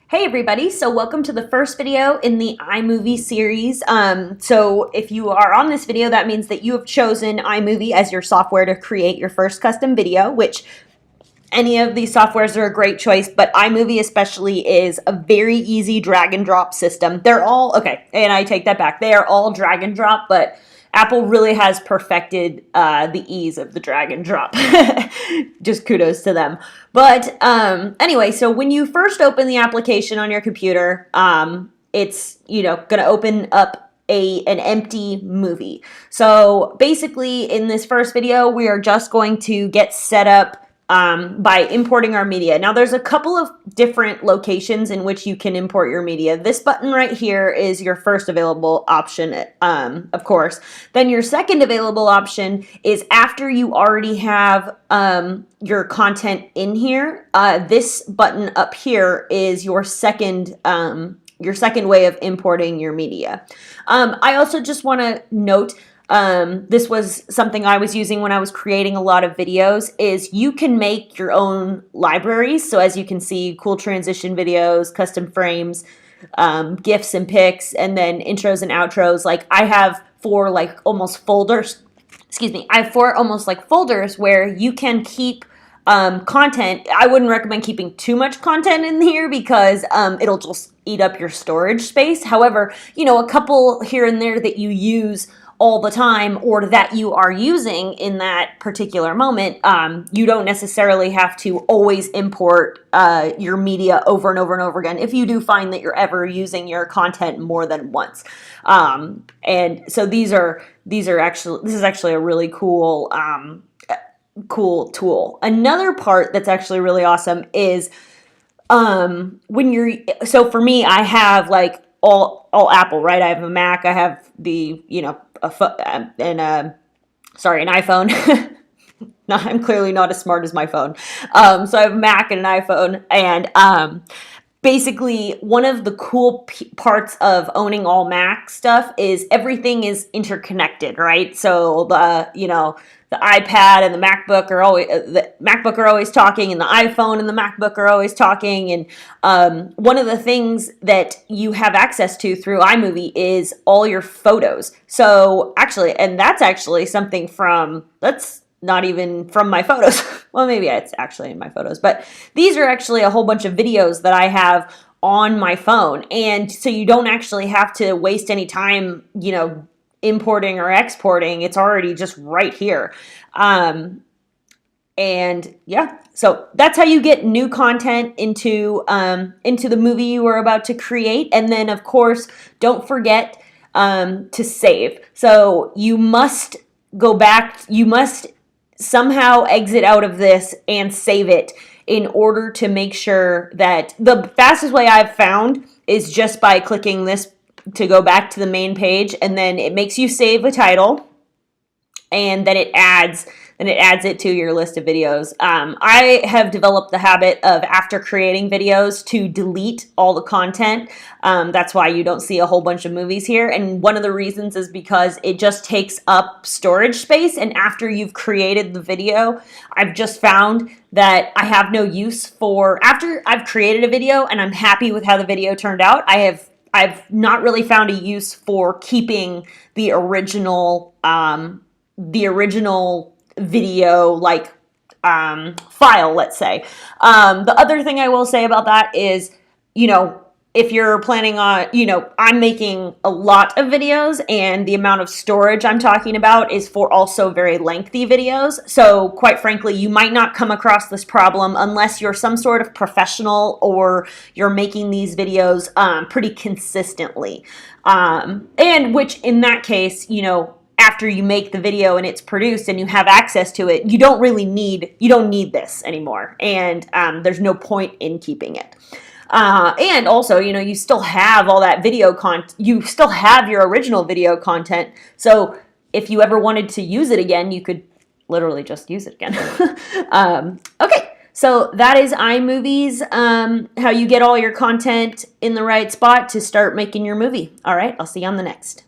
Hey everybody, so welcome to the first video in the iMovie series. So if you are on this video, that means that you have chosen iMovie as your software to create your first custom video, which any of these softwares are a great choice, but iMovie especially is a very easy drag and drop system. They're all, okay, and I take that back. They are all drag and drop, but Apple really has perfected the ease of the drag and drop. Just kudos to them. But anyway, so when you first open the application on your computer, it's going to open up an empty movie. So basically, in this first video, we are just going to get set up by importing our media. Now, there's a couple of different locations in which you can import your media. This button right here is your first available option, of course. Then your second available option is after you already have your content in here. This button up here is your second way of importing your media. I also just want to note, this was something I was using when I was creating a lot of videos, is you can make your own libraries. So as you can see, cool transition videos, custom frames, GIFs and pics, and then intros and outros. Like I have four almost folders where you can keep content. I wouldn't recommend keeping too much content in here because it'll just eat up your storage space. However, a couple here and there that you use all the time or that you are using in that particular moment, you don't necessarily have to always import your media over and over and over again if you do find that you're ever using your content more than once. And so this is actually a really cool tool. Another part that's actually really awesome is so for me, I have all Apple, right? I have a Mac, I have the, an iPhone. No, I'm clearly not as smart as my phone. So I have a Mac and an iPhone, and basically one of the cool parts of owning all Mac stuff is everything is interconnected, right? So the iPad and the MacBook are always talking, and the iPhone and the MacBook are always talking. And one of the things that you have access to through iMovie is all your photos. So that's actually something that's not even from my photos. Well, maybe it's actually in my photos, but these are actually a whole bunch of videos that I have on my phone. And so you don't actually have to waste any time, importing or exporting. It's already just right here. And yeah, so that's how you get new content into the movie you are about to create. And then of course, don't forget to save. So you must go back, you must somehow exit out of this and save it in order to make sure that the fastest way I've found is just by clicking this to go back to the main page, and then it makes you save a title, and then it adds it to your list of videos. I have developed the habit of, after creating videos, to delete all the content. That's why you don't see a whole bunch of movies here. And one of the reasons is because it just takes up storage space. And after you've created the video, I've just found that I have no use after I've created a video and I'm happy with how the video turned out, I've not really found a use for keeping the original video file, let's say. The other thing I will say about that is, if you're planning on, I'm making a lot of videos, and the amount of storage I'm talking about is for also very lengthy videos. So quite frankly, you might not come across this problem unless you're some sort of professional or you're making these videos pretty consistently. And which in that case, after you make the video and it's produced and you have access to it, you don't need this anymore. And there's no point in keeping it. And also, you still have all that video content. You still have your original video content. So if you ever wanted to use it again, you could literally just use it again. Okay. So that is iMovie's, how you get all your content in the right spot to start making your movie. All right. I'll see you on the next.